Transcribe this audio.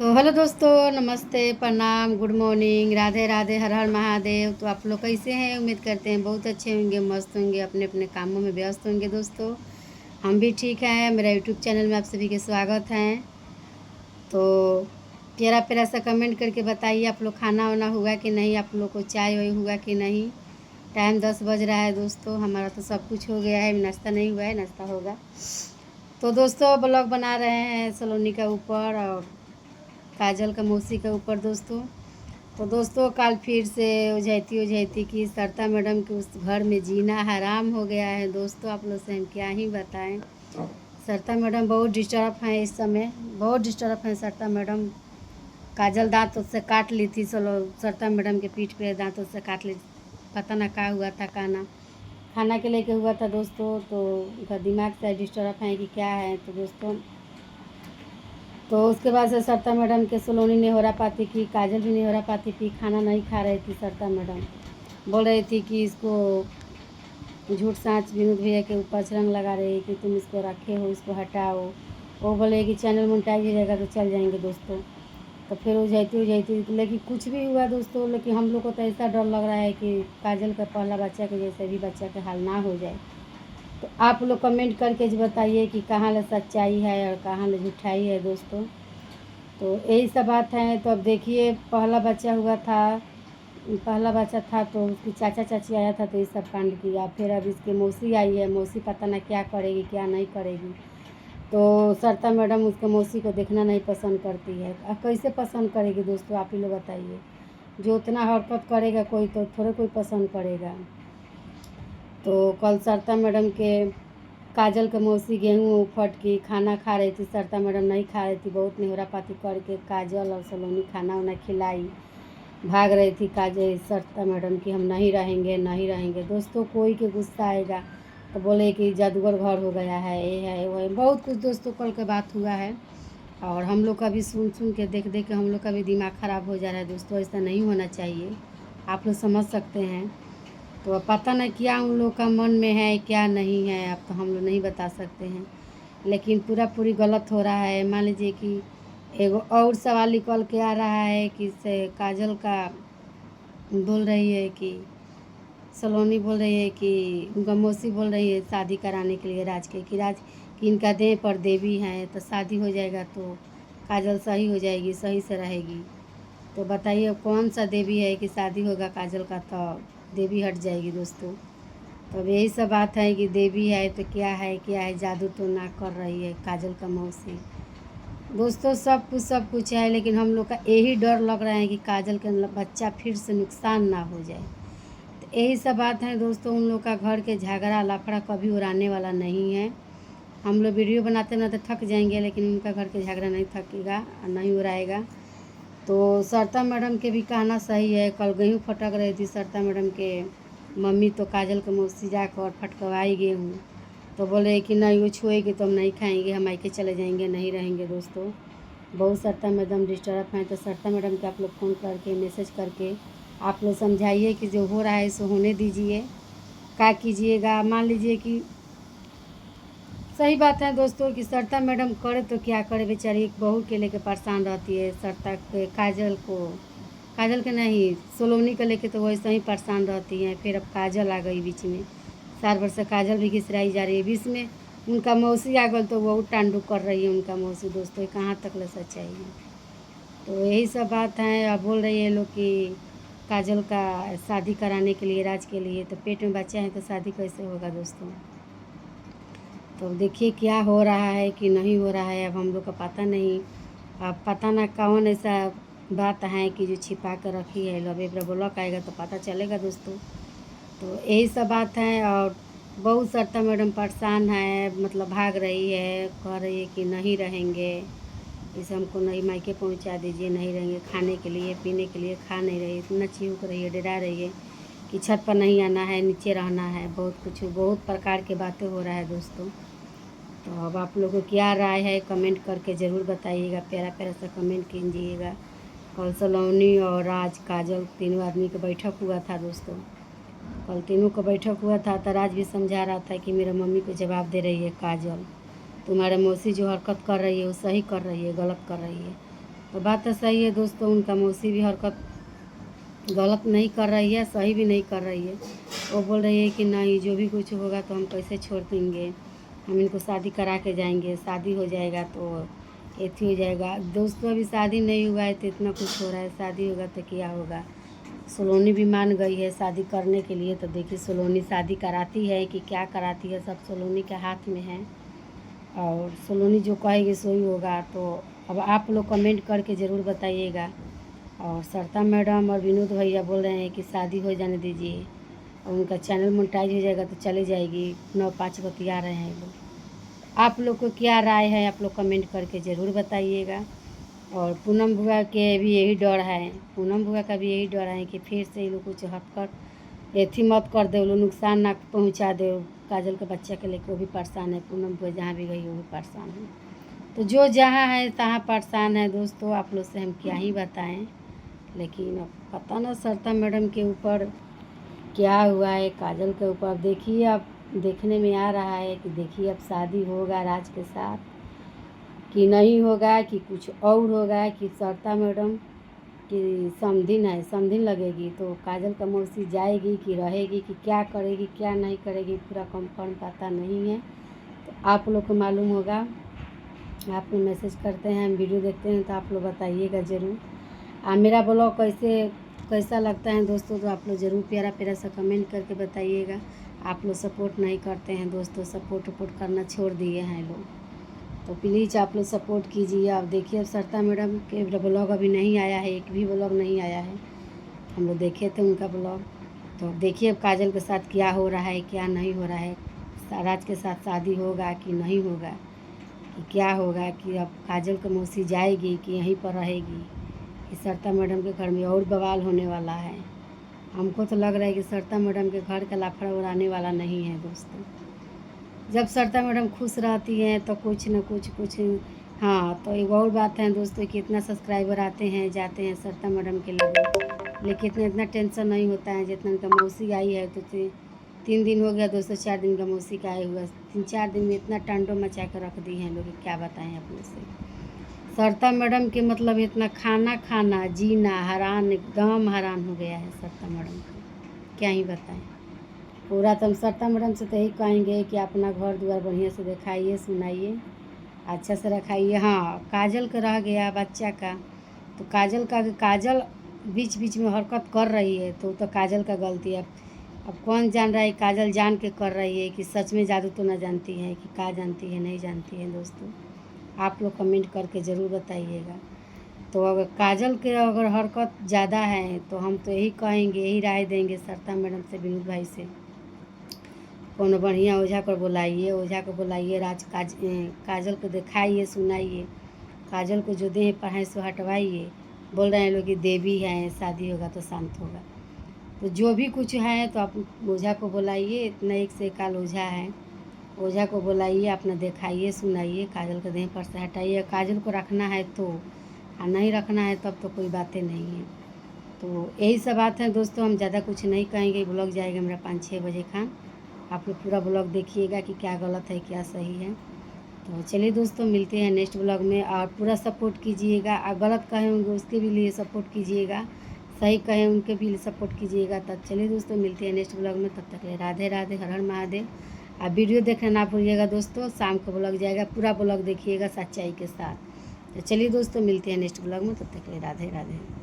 तो हेलो दोस्तों, नमस्ते, प्रणाम, गुड मॉर्निंग, राधे राधे, हर हर महादेव। तो आप लोग कैसे हैं? उम्मीद करते हैं बहुत अच्छे होंगे, मस्त होंगे, अपने अपने कामों में व्यस्त होंगे। दोस्तों हम भी ठीक हैं। मेरा यूट्यूब चैनल में आप सभी के स्वागत हैं। तो प्यारा प्यारा सा कमेंट करके बताइए, आप लोग खाना वाना हुआ कि नहीं, आप लोग को चाय वाय हुआ कि नहीं। टाइम 10 बज रहा है दोस्तों, हमारा तो सब कुछ हो गया है, नाश्ता नहीं हुआ है, नाश्ता होगा। तो दोस्तों ब्लॉग बना रहे हैं सलोनी का ऊपर और काजल का मौसी के ऊपर दोस्तों। तो दोस्तों कल फिर से उझैती कि सरता मैडम के उस घर में जीना हराम हो गया है दोस्तों। आप लोग से हम क्या ही बताएं। सरता मैडम बहुत डिस्टर्ब हैं इस समय, बहुत डिस्टर्ब हैं सरता मैडम। काजल दांतों से काट ली थी, चलो सरता मैडम के पीठ पे दांतों से काट ली। पता ना क्या हुआ था, का ना खाना के लेके हुआ था दोस्तों। तो उनका दिमाग से डिस्टर्ब है कि क्या है। तो दोस्तों तो उसके बाद से सरता मैडम के सलोनी नहीं हो रहा पाती थी, काजल भी नहीं हो रहा पाती थी, खाना नहीं खा रही थी। सरता मैडम बोल रही थी कि इसको झूठ साँच विनोद भैया के ऊपर रंग लगा रही है कि तुम इसको रखे हो, इसको हटाओ। वो बोले कि चैनल मोनेटाइज हो जाएगा तो चल जाएंगे दोस्तों। तो फिर उजाइती लेकिन कुछ भी हुआ दोस्तों, लेकिन हम लोग को तो ऐसा डर लग रहा है कि काजल का पहला बच्चा के जैसे भी बच्चा के हाल ना हो जाए। तो आप लोग कमेंट करके जो बताइए कि कहाँ ले सच्चाई है और कहाँ ले झूठाई है दोस्तों। तो यही सब बात है। तो अब देखिए पहला बच्चा हुआ था, पहला बच्चा था तो उसकी चाचा चाची आया था तो ये सब कांड किया। फिर अब इसकी मौसी आई है, मौसी पता ना क्या करेगी क्या नहीं करेगी। तो सरता मैडम उसके मौसी को देखना नहीं पसंद करती है। अब कैसे पसंद करेगी दोस्तों, आप ही लोग बताइए। जो उतना हरकत करेगा कोई तो थोड़े कोई पसंद करेगा। तो कल सरता मैडम के काजल के मौसी गेहूँ फट की खाना खा रही थी, सरता मैडम नहीं खा रही थी, बहुत निहोरा पाती करके काजल और सलोनी खाना वाना खिलाई। भाग रही थी काजल सरता मैडम कि हम नहीं रहेंगे नहीं रहेंगे। दोस्तों कोई के गुस्सा आएगा तो बोले कि जादूगर घर हो गया है, ये है वो है, बहुत कुछ दोस्तों कल के बात हुआ है। और हम लोग का भी सुन सुन के देख देख के हम लोग का भी दिमाग ख़राब हो जा रहा है दोस्तों। ऐसा नहीं होना चाहिए, आप लोग समझ सकते हैं। तो अब पता नहीं क्या उन लोग का मन में है क्या नहीं है, अब तो हम लोग नहीं बता सकते हैं। लेकिन पूरी गलत हो रहा है। मान लीजिए कि एगो और सवाल निकल के आ रहा है कि से काजल का बोल रही है कि सलोनी बोल रही है कि उनका मौसी बोल रही है शादी कराने के लिए राज के, कि राज कि इनका देह पर देवी है तो शादी हो जाएगा तो काजल सही हो जाएगी, सही से रहेगी। तो बताइए कौन सा देवी है कि शादी होगा काजल का तो देवी हट जाएगी दोस्तों। तो अब यही सब बात है कि देवी है तो क्या है, जादू तो ना कर रही है काजल का मौसी। दोस्तों सब कुछ है, लेकिन हम लोग का यही डर लग रहा है कि काजल के बच्चा फिर से नुकसान ना हो जाए। तो यही सब बात है दोस्तों। उन लोग का घर के झगड़ा लफड़ा कभी उड़ाने वाला नहीं है। हम लोग वीडियो बनाते बनाते थक जाएंगे, लेकिन उनका घर के झगड़ा नहीं थकेगा और नहीं उड़ाएगा। तो सरता मैडम के भी कहना सही है। कल गेहूँ फटक रही थी सरता मैडम के मम्मी, तो काजल के मौसी जाकर फटकवाई गेहूँ। तो बोले कि नहीं वो छुएगी तो हम नहीं खाएंगे, हम आके चले जाएंगे, नहीं रहेंगे दोस्तों। बहुत सरता मैडम डिस्टर्ब हैं। तो सरता मैडम के आप लोग फ़ोन करके मैसेज करके आप लोग समझाइए कि जो हो रहा है सो होने दीजिए। क्या कीजिएगा, मान लीजिए कि सही बात है दोस्तों कि सरता मैडम करे तो क्या करे, बेचारी एक बहू के लेके परेशान रहती है। सरता के काजल के नहीं सोलोनी को लेके तो वैसे ही परेशान रहती हैं। फिर अब काजल आ गई बीच में, साल भर से काजल भी घिसराई जा रही है। बीच में उनका मौसी आ गई तो वो टांडू कर रही है उनका मौसी दोस्तों। कहाँ तक ले सच्चाई है। तो यही सब बात है। अब बोल रही है लोग कि काजल का शादी कराने के लिए राज के लिए, तो पेट में बच्चा है तो शादी कैसे होगा दोस्तों। तो देखिए क्या हो रहा है कि नहीं हो रहा है, अब हम लोग का पता नहीं। अब पता ना कौन ऐसा बात है कि जो छिपा कर रखी है। अब एक ब्लॉक आएगा तो पता चलेगा दोस्तों। तो यही सब बात है। और बहुत सरता मैडम परेशान है, मतलब भाग रही है, कह रही है कि नहीं रहेंगे, इसे हमको नहीं मायके पहुंचा दीजिए, नहीं रहेंगे, खाने के लिए पीने के लिए खा नहीं रही, इतना चिहुक रही है, डरा रही है कि छत पर नहीं आना है, नीचे रहना है। बहुत कुछ बहुत प्रकार के बातें हो रहा है दोस्तों। तो अब आप लोगों को क्या राय है कमेंट करके ज़रूर बताइएगा, प्यारा प्यारा सा कमेंट कीजिएगा। कल सलोनी और राज काजल तीनों आदमी का बैठक हुआ था दोस्तों। कल तीनों का बैठक हुआ था तो राज भी समझा रहा था कि मेरे मम्मी को जवाब दे रही है काजल, तुम्हारे मौसी जो हरकत कर रही है वो सही कर रही है, गलत कर रही है। तो बात तो सही है दोस्तों, उनका मौसी भी हरकत गलत नहीं कर रही है, सही भी नहीं कर रही है। वो बोल रही है कि नहीं, जो भी कुछ होगा तो हम कैसे छोड़ देंगे, हम इनको शादी करा के जाएंगे, शादी हो जाएगा तो एथी हो जाएगा। दोस्तों अभी शादी नहीं हुआ है तो इतना कुछ हो रहा है, शादी होगा तो क्या होगा। सलोनी भी मान गई है शादी करने के लिए, तो देखिए सलोनी शादी कराती है कि क्या कराती है, सब सलोनी के हाथ में है। और सलोनी जो कहेगी सो ही होगा। तो अब आप लोग कमेंट करके ज़रूर बताइएगा। और सरिता मैडम और विनोद भैया बोल रहे हैं कि शादी हो जाने दीजिए, और उनका चैनल मोनेटाइज हो जाएगा तो चली जाएगी। 9-5 बतिया रहे हैं लोग। आप लोग को क्या राय है, आप लोग कमेंट करके ज़रूर बताइएगा। और पूनम बुआ के भी यही डर है, पूनम बुआ का भी यही डर है कि फिर से ये लोग कुछ हटकर एथी मत कर दे, वो लोग नुकसान ना पहुंचा दे। काजल के बच्चे के लेकर वो भी परेशान है, पूनम बुआ जहाँ भी गई वो भी परेशान है। तो जो जहाँ है तहाँ परेशान है दोस्तों, आप लोग से हम क्या ही बताएं। लेकिन अब पता ना सरिता मैडम के ऊपर क्या हुआ है, काजल के ऊपर। देखिए अब देखने में आ रहा है कि देखिए अब शादी होगा राज के साथ कि नहीं होगा, कि कुछ और होगा, कि सरिता मैडम की समधिन है, समधिन लगेगी तो काजल का मौसी जाएगी कि रहेगी, कि क्या करेगी क्या नहीं करेगी, पूरा कंफर्म पता नहीं है। तो आप लोग को मालूम होगा, आप लोग मैसेज करते हैं, हम वीडियो देखते हैं तो आप लोग बताइएगा ज़रूर। मेरा ब्लॉग कैसा लगता है दोस्तों, तो आप लोग ज़रूर प्यारा प्यारा सा कमेंट करके बताइएगा। आप लोग सपोर्ट नहीं करते हैं दोस्तों, सपोर्ट करना छोड़ दिए हैं लोग, तो प्लीज़ आप लोग सपोर्ट कीजिए। आप देखिए अब सरिता मैडम के ब्लॉग अभी नहीं आया है, एक भी ब्लॉग नहीं आया है। हम लोग देखे थे उनका ब्लॉग। तो देखिए अब काजल के साथ क्या हो रहा है क्या नहीं हो रहा है, राज के साथ शादी होगा कि नहीं होगा, कि क्या होगा, कि अब काजल की मौसी जाएगी कि यहीं पर रहेगी, कि सरिता मैडम के घर में और बवाल होने वाला है। हमको तो लग रहा है कि सरिता मैडम के घर का लाफड़ा उड़ाने वाला नहीं है दोस्तों। जब सरिता मैडम खुश रहती हैं तो कुछ न कुछ। हाँ, तो एक और बात है दोस्तों कि इतना सब्सक्राइबर आते हैं जाते हैं सरिता मैडम के लिए, लेकिन इतना टेंशन नहीं होता है जितना उनका मौसी आई है। तो 3 दिन हो गया दोस्तों, 4 दिन का मौसी का आए हुआ, 3-4 दिन में इतना टांडो मचा कर रख दी हैं लोग, क्या बताएं अपने से। सरिता मैडम के मतलब इतना खाना जीना हरान, एकदम हरान हो गया है सरिता मैडम का, क्या ही बताएं। पूरा तो हम सरिता मैडम से तो यही कहेंगे कि अपना घर द्वार बढ़िया से दिखाइए, सुनाइए, अच्छा से रखाइए। हाँ, काजल का रह गया बच्चा का, तो काजल बीच बीच में हरकत कर रही है तो काजल का गलती है। अब कौन जान रहा है काजल जान के कर रही है कि सच में जादू तो ना जानती है, कि क्या जानती है नहीं जानती है दोस्तों। आप लोग कमेंट करके ज़रूर बताइएगा। तो अगर काजल के अगर हरकत ज़्यादा है तो हम तो यही कहेंगे, यही राय देंगे सरिता मैडम से, विनोद भाई से, कौन बढ़िया ओझा को बुलाइए, काजल को दिखाइए, सुनाइए, काजल को जो देह पर है सो हटवाइए। बोल रहे हैं लोग कि देवी है, शादी होगा तो शांत होगा। तो जो भी कुछ है तो आप ओझा को बुलाइए, इतना एक से एकाल ओझा है, ओझा को बुलाइए, अपना दिखाइए सुनाइए, काजल के देह पर से हटाइए। काजल को रखना है तो, और नहीं रखना है तब तो कोई बातें नहीं है। तो यही सब बात है दोस्तों, हम ज़्यादा कुछ नहीं कहेंगे। ब्लॉग जाएगा मेरा 5-6 बजे का, आप लोग पूरा ब्लॉग देखिएगा कि क्या गलत है क्या सही है। तो चलिए दोस्तों, मिलते हैं नेक्स्ट ब्लॉग में, और पूरा सपोर्ट कीजिएगा। और गलत कहे होंगे उसके भी लिए सपोर्ट कीजिएगा, सही कहे उनके भी लिए सपोर्ट कीजिएगा। तब चलिए दोस्तों, मिलते हैं नेक्स्ट ब्लॉग में, तब तक ले राधे राधे, हर हर महादेव। आप वीडियो देखना ना भूलिएगा दोस्तों, शाम को ब्लॉग जाएगा, पूरा ब्लॉग देखिएगा सच्चाई के साथ। तो चलिए दोस्तों, मिलते हैं नेक्स्ट ब्लॉग में, तब तक ले राधे राधे।